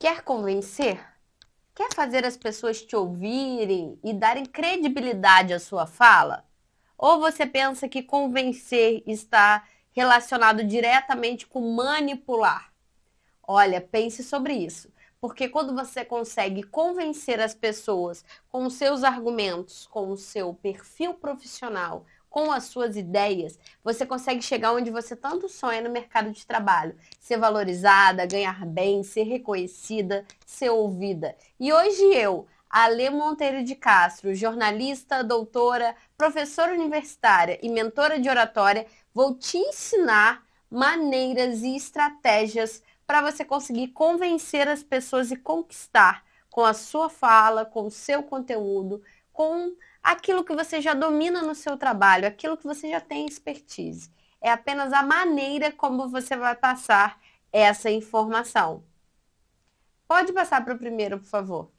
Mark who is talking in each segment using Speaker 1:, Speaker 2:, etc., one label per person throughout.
Speaker 1: Quer convencer? Quer fazer as pessoas te ouvirem e darem credibilidade à sua fala? Ou você pensa que convencer está relacionado diretamente com manipular? Olha, pense sobre isso. Porque quando você consegue convencer as pessoas com os seus argumentos, com o seu perfil profissional, com as suas ideias, você consegue chegar onde você tanto sonha no mercado de trabalho. Ser valorizada, ganhar bem, ser reconhecida, ser ouvida. E hoje eu, Alê Monteiro de Castro, jornalista, doutora, professora universitária e mentora de oratória, vou te ensinar maneiras e estratégias para você conseguir convencer as pessoas e conquistar com a sua fala, com o seu conteúdo, com aquilo que você já domina no seu trabalho, aquilo que você já tem expertise. É apenas a maneira como você vai passar essa informação. Pode passar para o primeiro, por favor.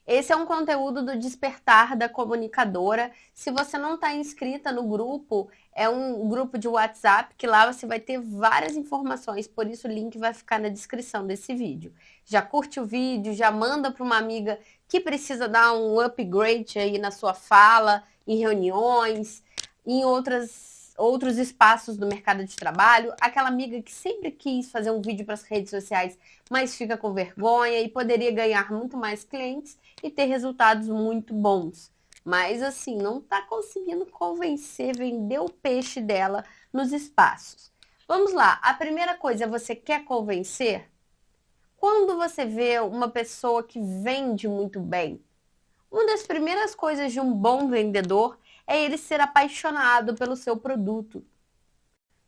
Speaker 1: Esse é um conteúdo do Despertar da Comunicadora. Se você não está inscrita no grupo, é um grupo de WhatsApp que lá você vai ter várias informações, por isso o link vai ficar na descrição desse vídeo. Já curte o vídeo, já manda para uma amiga que precisa dar um upgrade aí na sua fala, em reuniões, em outros espaços do mercado de trabalho, aquela amiga que sempre quis fazer um vídeo para as redes sociais, mas fica com vergonha e poderia ganhar muito mais clientes e ter resultados muito bons. Mas assim, não está conseguindo convencer, vender o peixe dela nos espaços. Vamos lá, a primeira coisa, você quer convencer? Quando você vê uma pessoa que vende muito bem, uma das primeiras coisas de um bom vendedor é ele ser apaixonado pelo seu produto.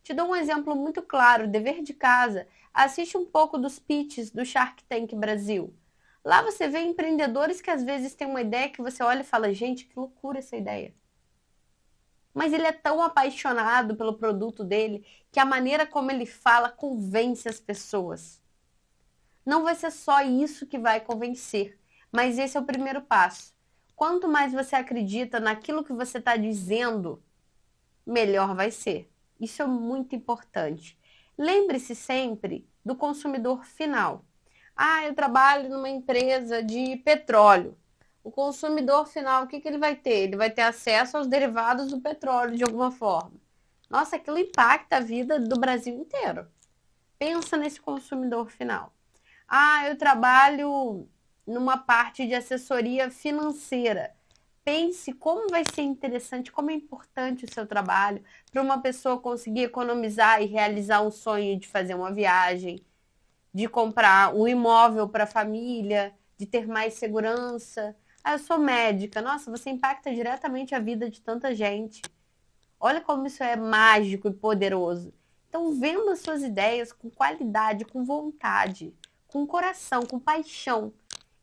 Speaker 1: Te dou um exemplo muito claro, dever de casa. Assiste um pouco dos pitches do Shark Tank Brasil. Lá você vê empreendedores que às vezes têm uma ideia que você olha e fala, gente, que loucura essa ideia. Mas ele é tão apaixonado pelo produto dele que a maneira como ele fala convence as pessoas. Não vai ser só isso que vai convencer, mas esse é o primeiro passo. Quanto mais você acredita naquilo que você está dizendo, melhor vai ser. Isso é muito importante. Lembre-se sempre do consumidor final. Ah, eu trabalho numa empresa de petróleo. O consumidor final, o que ele vai ter? Ele vai ter acesso aos derivados do petróleo de alguma forma. Nossa, aquilo impacta a vida do Brasil inteiro. Pensa nesse consumidor final. Ah, eu trabalho numa parte de assessoria financeira. Pense como vai ser interessante, como é importante o seu trabalho para uma pessoa conseguir economizar e realizar um sonho de fazer uma viagem, de comprar um imóvel para a família, de ter mais segurança. Ah, eu sou médica. Nossa, você impacta diretamente a vida de tanta gente. Olha como isso é mágico e poderoso. Então, venda suas ideias com qualidade, com vontade, com coração, com paixão.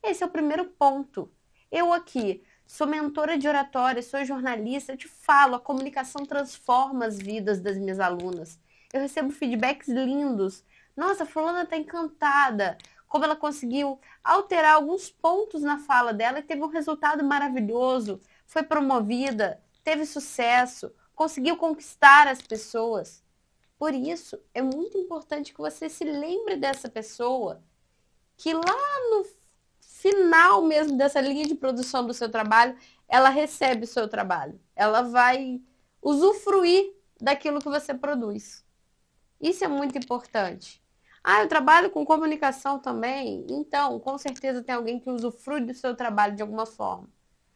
Speaker 1: Esse é o primeiro ponto. Eu aqui sou mentora de oratória, sou jornalista, eu te falo, a comunicação transforma as vidas das minhas alunas. Eu recebo feedbacks lindos. Nossa, fulana está encantada. Como ela conseguiu alterar alguns pontos na fala dela e teve um resultado maravilhoso. Foi promovida, teve sucesso, conseguiu conquistar as pessoas. Por isso, é muito importante que você se lembre dessa pessoa, que lá no final mesmo dessa linha de produção do seu trabalho, ela recebe o seu trabalho. Ela vai usufruir daquilo que você produz. Isso é muito importante. Ah, eu trabalho com comunicação também. Então, com certeza tem alguém que usufrui do seu trabalho de alguma forma.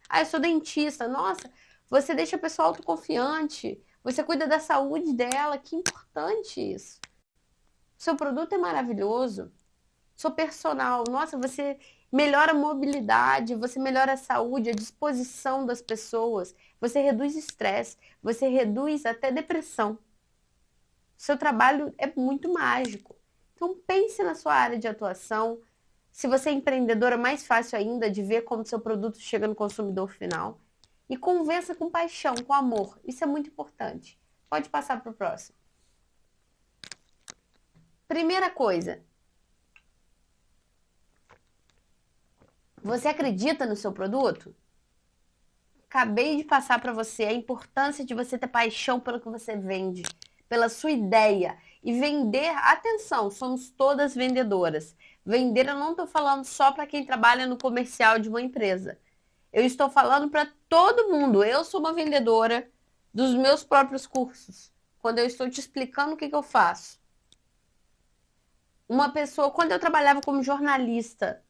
Speaker 1: Ah, eu sou dentista. Nossa, você deixa a pessoa autoconfiante. Você cuida da saúde dela. Que importante isso. Seu produto é maravilhoso. Sou personal. Nossa, você melhora a mobilidade, você melhora a saúde, a disposição das pessoas. Você reduz estresse. Você reduz até depressão. Seu trabalho é muito mágico. Então pense na sua área de atuação. Se você é empreendedora, mais fácil ainda de ver como seu produto chega no consumidor final. E convença com paixão, com amor. Isso é muito importante. Pode passar para o próximo. Primeira coisa. Você acredita no seu produto? Acabei de passar para você a importância de você ter paixão pelo que você vende. pela sua ideia. E vender, atenção, somos todas vendedoras. Vender, eu não estou falando só para quem trabalha no comercial de uma empresa. Eu estou falando para todo mundo. Eu sou uma vendedora dos meus próprios cursos. Quando eu estou te explicando o que eu faço. Uma pessoa, quando eu trabalhava como jornalista,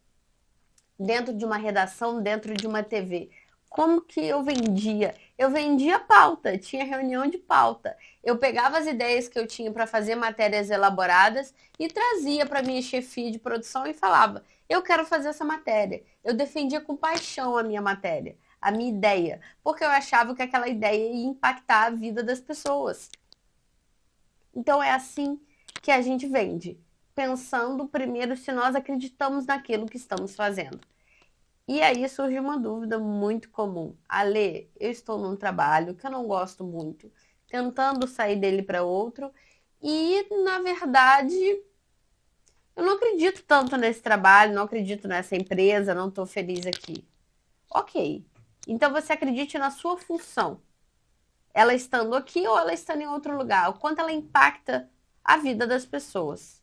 Speaker 1: dentro de uma redação, dentro de uma TV, como que eu vendia? Eu vendia pauta, tinha reunião de pauta. Eu pegava as ideias que eu tinha para fazer matérias elaboradas e trazia para minha chefia de produção e falava: eu quero fazer essa matéria. Eu defendia com paixão a minha matéria, a minha ideia, porque eu achava que aquela ideia ia impactar a vida das pessoas. Então é assim que a gente vende, pensando primeiro se nós acreditamos naquilo que estamos fazendo. E aí surge uma dúvida muito comum. Ale, eu estou num trabalho que eu não gosto muito, tentando sair dele para outro, e na verdade eu não acredito tanto nesse trabalho, não acredito nessa empresa, não estou feliz aqui. Ok. Então você acredite na sua função. Ela estando aqui ou ela estando em outro lugar, o quanto ela impacta a vida das pessoas.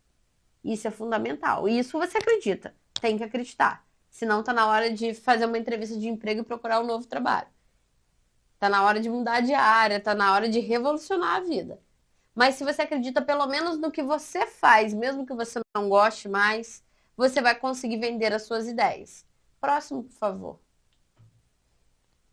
Speaker 1: Isso é fundamental. E isso você acredita, tem que acreditar. Senão tá na hora de fazer uma entrevista de emprego e procurar um novo trabalho. Tá na hora de mudar de área, tá na hora de revolucionar a vida. Mas se você acredita pelo menos no que você faz, mesmo que você não goste mais, você vai conseguir vender as suas ideias. Próximo, por favor.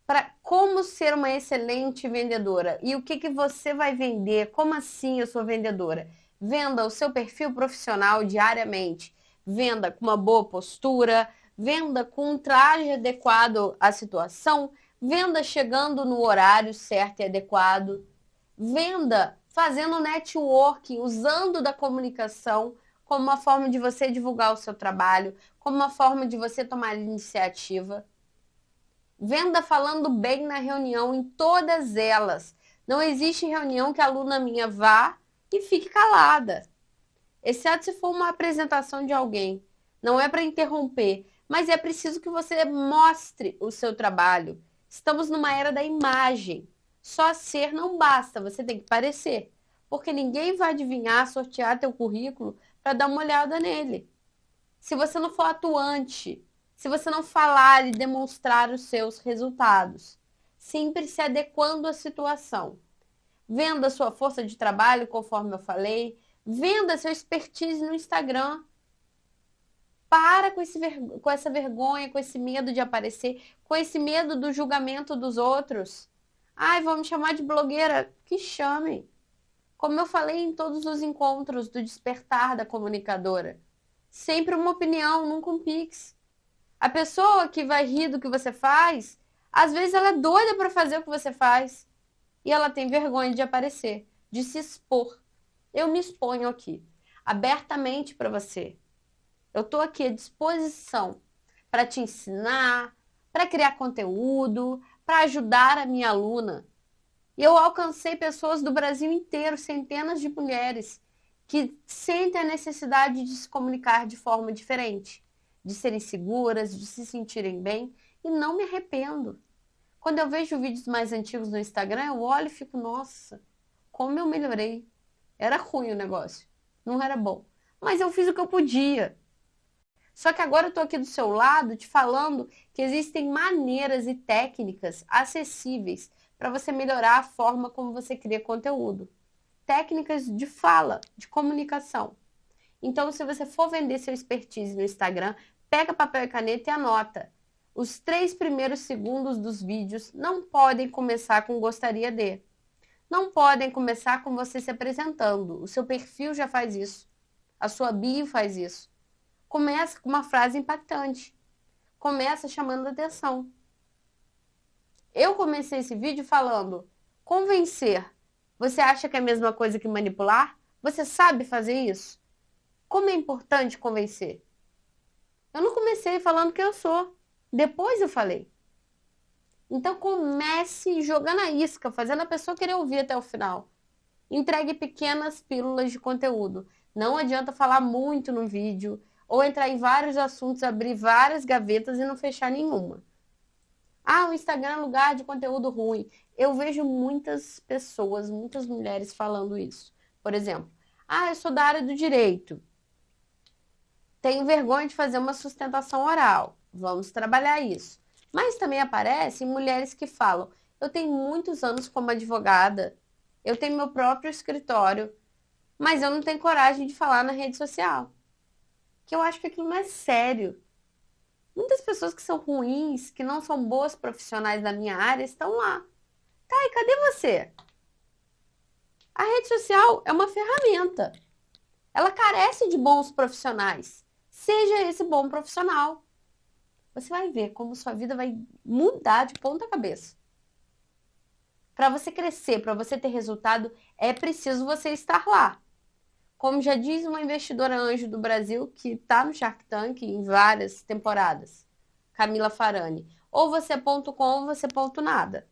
Speaker 1: Para como ser uma excelente vendedora e o que você vai vender? Como assim eu sou vendedora? Venda o seu perfil profissional diariamente. Venda com uma boa postura, venda com um traje adequado à situação, venda chegando no horário certo e adequado, venda fazendo networking, usando da comunicação como uma forma de você divulgar o seu trabalho, como uma forma de você tomar iniciativa. Venda falando bem na reunião, em todas elas. Não existe reunião que a aluna minha vá e fique calada. Exceto se for uma apresentação de alguém. Não é para interromper, mas é preciso que você mostre o seu trabalho. Estamos numa era da imagem. Só ser não basta, você tem que parecer. Porque ninguém vai adivinhar, sortear teu currículo para dar uma olhada nele. Se você não for atuante, se você não falar e demonstrar os seus resultados, sempre se adequando à situação. Venda sua força de trabalho, conforme eu falei. Venda seu expertise no Instagram. Para com essa vergonha, com esse medo de aparecer, com esse medo do julgamento dos outros. Ai, vão me chamar de blogueira. Que chamem. Como eu falei em todos os encontros do Despertar da Comunicadora. Sempre uma opinião, nunca um pix. A pessoa que vai rir do que você faz, às vezes ela é doida para fazer o que você faz. E ela tem vergonha de aparecer, de se expor. Eu me exponho aqui, abertamente para você. Eu estou aqui à disposição para te ensinar, para criar conteúdo, para ajudar a minha aluna. E eu alcancei pessoas do Brasil inteiro, centenas de mulheres, que sentem a necessidade de se comunicar de forma diferente, de serem seguras, de se sentirem bem, e não me arrependo. Quando eu vejo vídeos mais antigos no Instagram, eu olho e fico, nossa, como eu melhorei. Era ruim o negócio, não era bom. Mas eu fiz o que eu podia. Só que agora eu estou aqui do seu lado te falando que existem maneiras e técnicas acessíveis para você melhorar a forma como você cria conteúdo. Técnicas de fala, de comunicação. Então, se você for vender seu expertise no Instagram, pega papel e caneta e anota. Os 3 primeiros segundos dos vídeos não podem começar com gostaria de. Não podem começar com você se apresentando. O seu perfil já faz isso. A sua bio faz isso. Começa com uma frase impactante. Começa chamando a atenção. Eu comecei esse vídeo falando: convencer. Você acha que é a mesma coisa que manipular? Você sabe fazer isso? Como é importante convencer? Eu não comecei falando que eu sou. Depois eu falei. Então comece jogando a isca, fazendo a pessoa querer ouvir até o final. Entregue pequenas pílulas de conteúdo. Não adianta falar muito no vídeo, ou entrar em vários assuntos, abrir várias gavetas e não fechar nenhuma. Ah, o Instagram é lugar de conteúdo ruim. Eu vejo muitas pessoas, muitas mulheres falando isso. Por exemplo, eu sou da área do direito, tenho vergonha de fazer uma sustentação oral, vamos trabalhar isso. Mas também aparecem mulheres que falam, eu tenho muitos anos como advogada, eu tenho meu próprio escritório, mas eu não tenho coragem de falar na rede social. Que eu acho que aquilo não é sério. Muitas pessoas que são ruins, que não são boas profissionais da minha área, estão lá. Tá, e cadê você? A rede social é uma ferramenta. Ela carece de bons profissionais. Seja esse bom profissional. Você vai ver como sua vida vai mudar de ponta cabeça. Para você crescer, para você ter resultado, é preciso você estar lá. Como já diz uma investidora anjo do Brasil, que está no Shark Tank em várias temporadas, Camila Farani, ou você é ponto com ou você é ponto nada.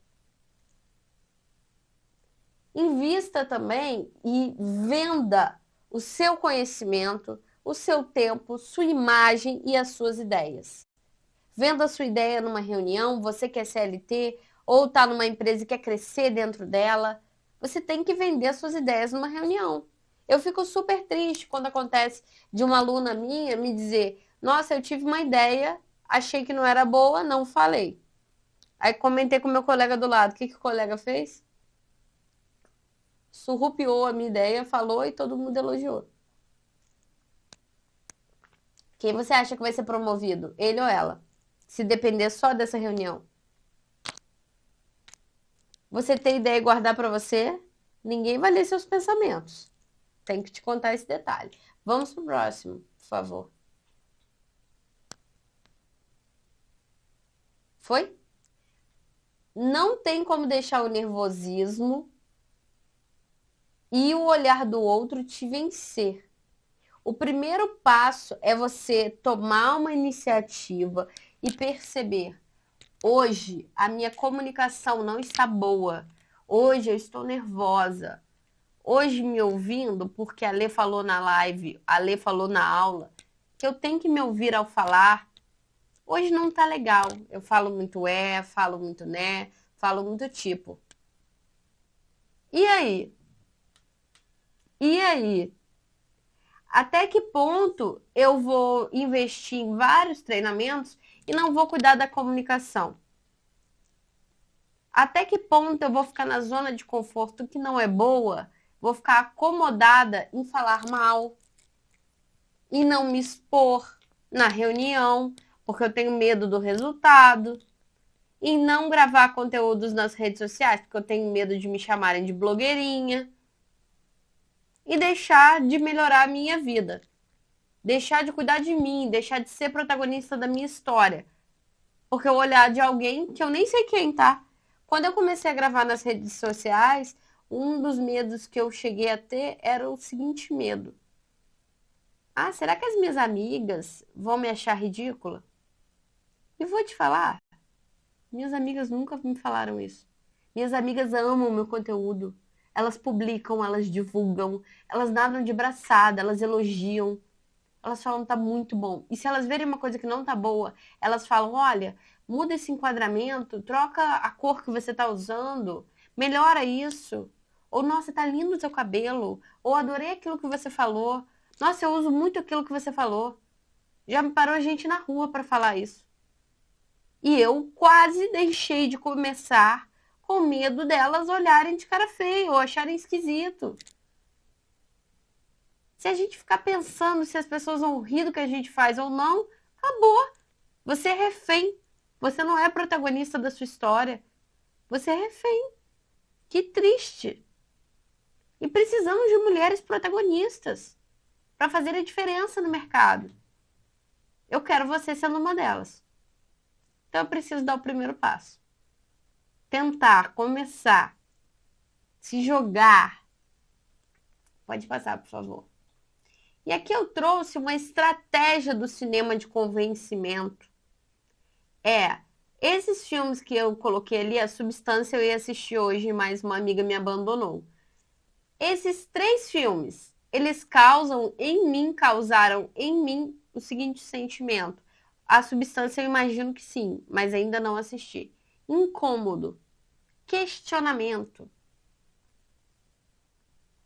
Speaker 1: Invista também e venda o seu conhecimento, o seu tempo, sua imagem e as suas ideias. Venda a sua ideia numa reunião, você que é CLT ou está numa empresa e quer crescer dentro dela, você tem que vender as suas ideias numa reunião. Eu fico super triste quando acontece de uma aluna minha me dizer, nossa, eu tive uma ideia, achei que não era boa, não falei. Aí comentei com o meu colega do lado, o que o colega fez? Surrupiou a minha ideia, falou e todo mundo elogiou. Quem você acha que vai ser promovido? Ele ou ela? Se depender só dessa reunião. Você tem ideia e guardar para você? Ninguém vai ler seus pensamentos. Tem que te contar esse detalhe. Vamos pro próximo, por favor. Foi? Não tem como deixar o nervosismo e o olhar do outro te vencer. O primeiro passo é você tomar uma iniciativa e perceber: hoje a minha comunicação não está boa. Hoje eu estou nervosa. Hoje me ouvindo, porque a Lê falou na live, a Lê falou na aula, que eu tenho que me ouvir ao falar. Hoje não tá legal. Eu falo muito falo muito né, falo muito tipo. E aí? E aí? Até que ponto eu vou investir em vários treinamentos e não vou cuidar da comunicação? Até que ponto eu vou ficar na zona de conforto que não é boa? Vou ficar acomodada em falar mal e não me expor na reunião, porque eu tenho medo do resultado, e não gravar conteúdos nas redes sociais, porque eu tenho medo de me chamarem de blogueirinha, e deixar de melhorar a minha vida. Deixar de cuidar de mim, deixar de ser protagonista da minha história. Porque eu olhar de alguém que eu nem sei quem, tá? Quando eu comecei a gravar nas redes sociais, um dos medos que eu cheguei a ter era o seguinte medo. Será que as minhas amigas vão me achar ridícula? E vou te falar, minhas amigas nunca me falaram isso. Minhas amigas amam meu conteúdo. Elas publicam, elas divulgam, elas nadam de braçada, elas elogiam. Elas falam, tá muito bom. E se elas verem uma coisa que não tá boa, elas falam, olha, muda esse enquadramento, troca a cor que você tá usando, melhora isso. Ou, nossa, tá lindo o seu cabelo. Ou, adorei aquilo que você falou. Nossa, eu uso muito aquilo que você falou. Já me parou gente na rua para falar isso. E eu quase deixei de começar com medo delas olharem de cara feia ou acharem esquisito. Se a gente ficar pensando se as pessoas vão rir do que a gente faz ou não, acabou. Você é refém. Você não é protagonista da sua história. Você é refém. Que triste. E precisamos de mulheres protagonistas para fazer a diferença no mercado. Eu quero você sendo uma delas. Então eu preciso dar o primeiro passo. Tentar, começar, se jogar. Pode passar, por favor. E aqui eu trouxe uma estratégia do cinema de convencimento. Esses filmes que eu coloquei ali, a Substância eu ia assistir hoje, mas uma amiga me abandonou. Esses 3 filmes, eles causaram em mim o seguinte sentimento. A Substância eu imagino que sim, mas ainda não assisti. Incômodo, questionamento,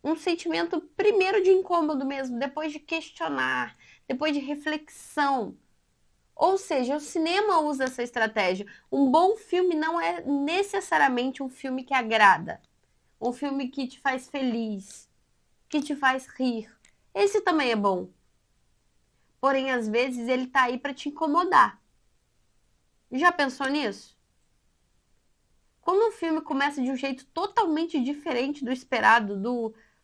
Speaker 1: Um sentimento primeiro de incômodo mesmo, depois de questionar, depois de reflexão. Ou seja, o cinema usa essa estratégia. Um bom filme não é necessariamente um filme que agrada, um filme que te faz feliz, que te faz rir. Esse também é bom. Porém, às vezes ele tá aí para te incomodar. Já pensou nisso? Quando um filme começa de um jeito totalmente diferente do esperado,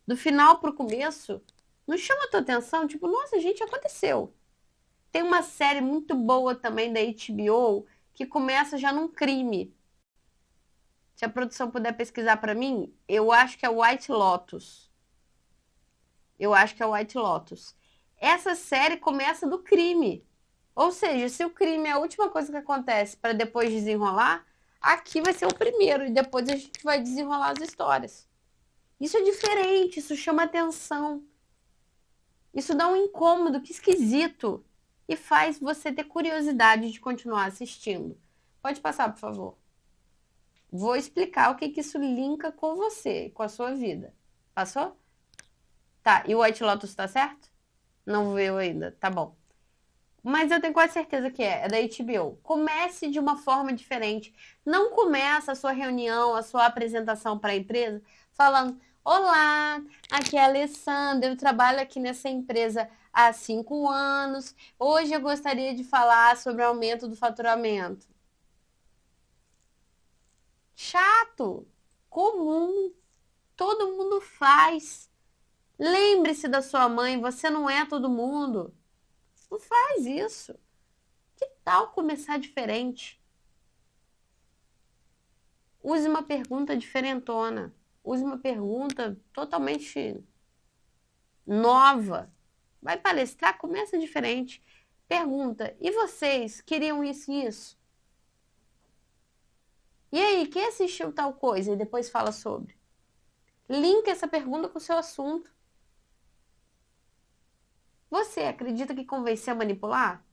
Speaker 1: do final pro começo, não chama a tua atenção? Tipo, nossa, gente, aconteceu. Tem uma série muito boa também da HBO que começa já num crime. Se a produção puder pesquisar para mim, eu acho que é White Lotus. Eu acho que é White Lotus. Essa série começa do crime. Ou seja, se o crime é a última coisa que acontece para depois desenrolar, aqui vai ser o primeiro e depois a gente vai desenrolar as histórias. Isso é diferente, isso chama atenção. Isso dá um incômodo, que esquisito. E faz você ter curiosidade de continuar assistindo. Pode passar, por favor. Vou explicar o que isso linka com você, com a sua vida. Passou? Tá, e o White Lotus tá certo? Não viu ainda, tá bom. Mas eu tenho quase certeza que é da HBO. Comece de uma forma diferente. Não começa a sua reunião, a sua apresentação para a empresa falando: Olá, aqui é a Alessandra, eu trabalho aqui nessa empresa há 5 anos. Hoje eu gostaria de falar sobre o aumento do faturamento. Chato, comum, todo mundo faz. Lembre-se da sua mãe, você não é todo mundo. Não faz isso. Que tal começar diferente? Use uma pergunta diferentona. Use uma pergunta totalmente nova. Vai palestrar, começa diferente. Pergunta: e vocês queriam isso e isso? E aí, quem assistiu tal coisa? E depois fala sobre. Linka essa pergunta com o seu assunto. Você acredita que convencer é manipular?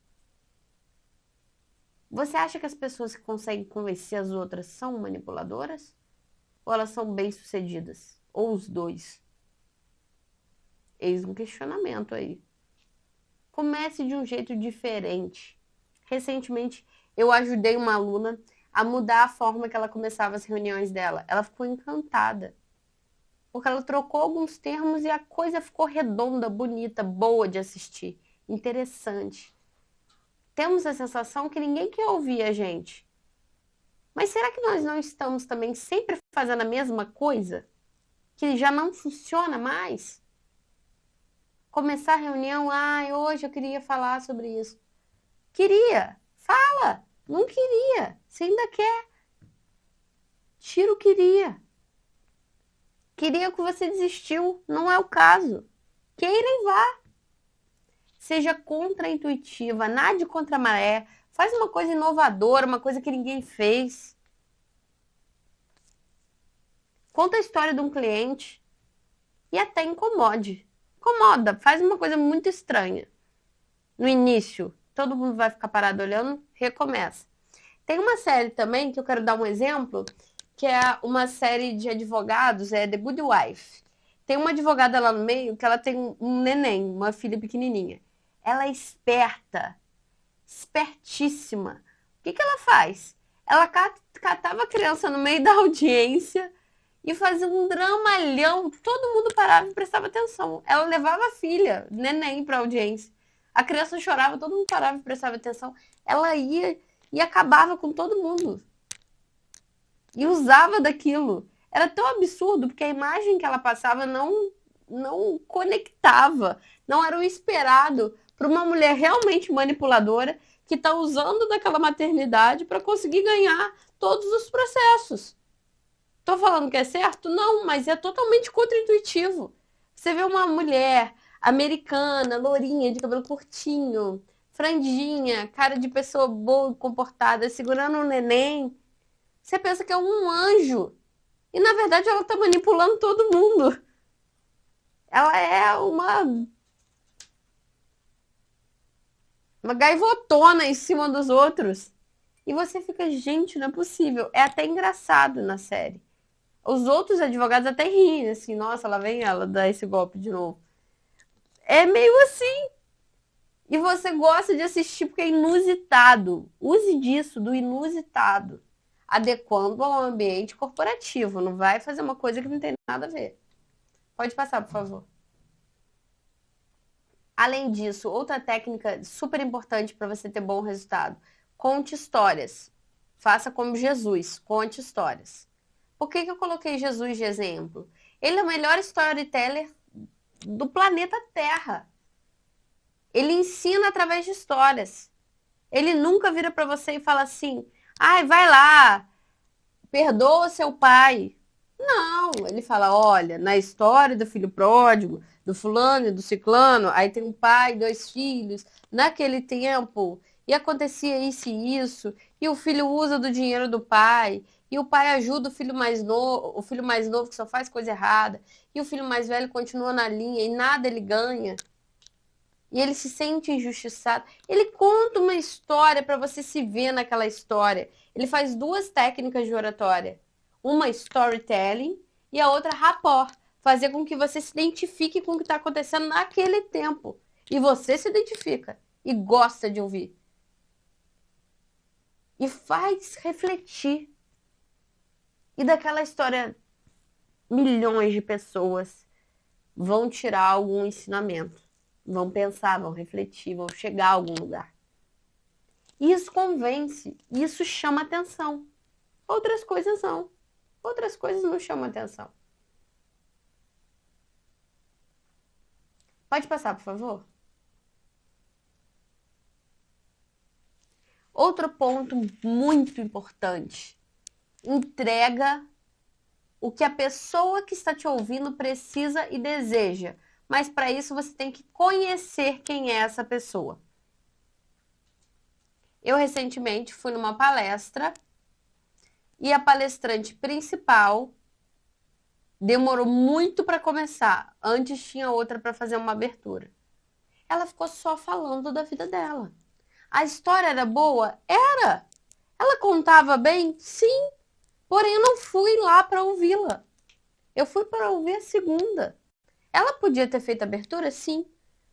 Speaker 1: Você acha que as pessoas que conseguem convencer as outras são manipuladoras? Ou elas são bem-sucedidas? Ou os dois? Eis um questionamento aí. Comece de um jeito diferente. Recentemente, eu ajudei uma aluna a mudar a forma que ela começava as reuniões dela. Ela ficou encantada. Porque ela trocou alguns termos e a coisa ficou redonda, bonita, boa de assistir. Interessante. Temos a sensação que ninguém quer ouvir a gente. Mas será que nós não estamos também sempre fazendo a mesma coisa? Que já não funciona mais? Começar a reunião, hoje eu queria falar sobre isso. Queria, fala. Não queria, você ainda quer. Tira o queria. Queria que você desistiu, não é o caso. Queira e vá. Seja contra-intuitiva, nade contra a maré. Faz uma coisa inovadora, uma coisa que ninguém fez. Conta a história de um cliente e até incomode. Incomoda, faz uma coisa muito estranha. No início, todo mundo vai ficar parado olhando, recomeça. Tem uma série também que eu quero dar um exemplo, que é uma série de advogados, é The Good Wife. Tem uma advogada lá no meio que ela tem um neném, uma filha pequenininha. Ela é esperta, espertíssima. O que ela faz? Ela catava a criança no meio da audiência e fazia um dramalhão. Todo mundo parava e prestava atenção. Ela levava a filha, neném, para a audiência. A criança chorava, todo mundo parava e prestava atenção. Ela ia e acabava com todo mundo. E usava daquilo. Era tão absurdo, porque a imagem que ela passava não conectava. Não era o esperado para uma mulher realmente manipuladora que está usando daquela maternidade para conseguir ganhar todos os processos. Tô falando que é certo? Não, mas é totalmente contra-intuitivo. Você vê uma mulher americana, lourinha, de cabelo curtinho, franjinha, cara de pessoa boa e comportada, segurando um neném. Você pensa que é um anjo. E na verdade ela tá manipulando todo mundo. Ela é uma gaivotona em cima dos outros. E você fica, gente, não é possível. É até engraçado na série. Os outros advogados até riem, assim, nossa, lá vem ela dar esse golpe de novo. É meio assim. E você gosta de assistir porque é inusitado. Use disso, do inusitado. Adequando ao ambiente corporativo. Não vai fazer uma coisa que não tem nada a ver. Pode passar, por favor. Além disso, outra técnica super importante para você ter bom resultado: conte histórias. Faça como Jesus, conte histórias. Por que eu coloquei Jesus de exemplo? Ele é o melhor storyteller do planeta Terra. Ele ensina através de histórias. Ele nunca vira para você e fala assim: ai, vai lá, perdoa seu pai. Não, ele fala: olha, na história do filho pródigo, do fulano e do ciclano, aí tem um pai, dois filhos, naquele tempo, e acontecia isso e isso, e o filho usa do dinheiro do pai, e o pai ajuda o filho mais novo que só faz coisa errada, e o filho mais velho continua na linha e nada ele ganha. E ele se sente injustiçado. Ele conta uma história para você se ver naquela história. Ele faz duas técnicas de oratória. Uma storytelling e a outra rapport. Fazer com que você se identifique com o que está acontecendo naquele tempo. E você se identifica e gosta de ouvir. E faz refletir. E daquela história, milhões de pessoas vão tirar algum ensinamento. Vão pensar, vão refletir, vão chegar a algum lugar. Isso convence, isso chama atenção. Outras coisas não. Outras coisas não chamam atenção. Pode passar, por favor? Outro ponto muito importante. Entrega o que a pessoa que está te ouvindo precisa e deseja. Mas para isso você tem que conhecer quem é essa pessoa. Eu recentemente fui numa palestra e a palestrante principal demorou muito para começar. Antes tinha outra para fazer uma abertura. Ela ficou só falando da vida dela. A história era boa? Era. Ela contava bem? Sim. Porém, eu não fui lá para ouvi-la. Eu fui para ouvir a segunda. Ela podia ter feito abertura? Sim.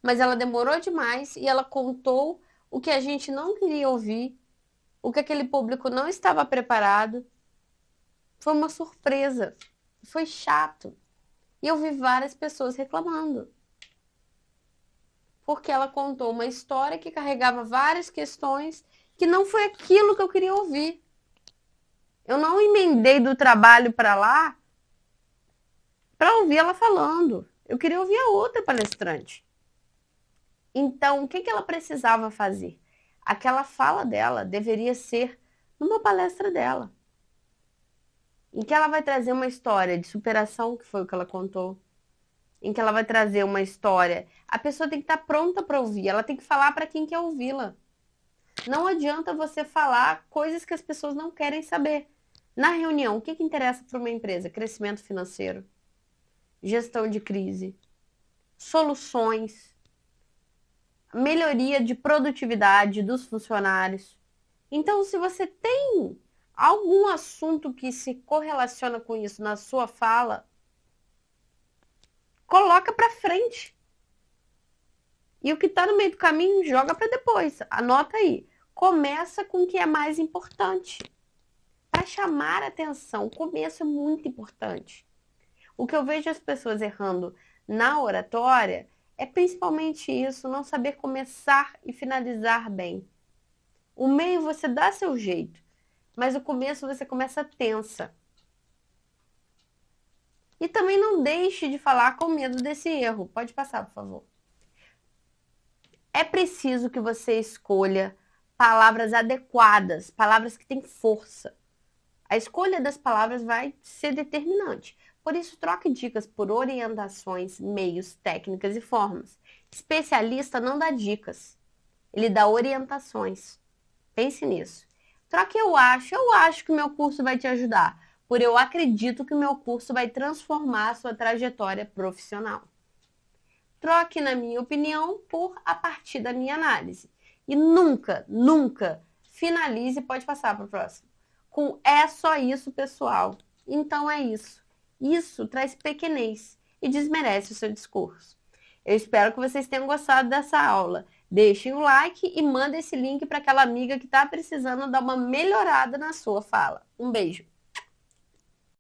Speaker 1: Mas ela demorou demais e ela contou o que a gente não queria ouvir, o que aquele público não estava preparado. Foi uma surpresa. Foi chato. E eu vi várias pessoas reclamando. Porque ela contou uma história que carregava várias questões que não foi aquilo que eu queria ouvir. Eu não emendei do trabalho para lá para ouvir ela falando. Eu queria ouvir a outra palestrante. Então, o que ela precisava fazer? Aquela fala dela deveria ser numa palestra dela, em que ela vai trazer uma história de superação, que foi o que ela contou, em que ela vai trazer uma história. A pessoa tem que estar pronta para ouvir, ela tem que falar para quem quer ouvi-la. Não adianta você falar coisas que as pessoas não querem saber. Na reunião, o que interessa para uma empresa? Crescimento financeiro, gestão de crise, soluções, melhoria de produtividade dos funcionários. Então, se você tem algum assunto que se correlaciona com isso na sua fala, coloca para frente. E o que está no meio do caminho, joga para depois. Anota aí. Começa com o que é mais importante. Para chamar a atenção, o começo é muito importante. O que eu vejo as pessoas errando na oratória é principalmente isso, não saber começar e finalizar bem. O meio você dá seu jeito, mas o começo você começa tensa. E também não deixe de falar com medo desse erro. Pode passar, por favor. É preciso que você escolha palavras adequadas, palavras que têm força. A escolha das palavras vai ser determinante. Por isso, troque dicas por orientações, meios, técnicas e formas. Especialista não dá dicas, ele dá orientações. Pense nisso. Troque eu acho que o meu curso vai te ajudar, por eu acredito que o meu curso vai transformar a sua trajetória profissional. Troque, na minha opinião, por a partir da minha análise. E nunca, nunca finalize, pode passar para o próximo, com é só isso, pessoal. Então é isso. Isso traz pequenez e desmerece o seu discurso. Eu espero que vocês tenham gostado dessa aula. Deixem o like e mandem esse link para aquela amiga que está precisando dar uma melhorada na sua fala. Um beijo!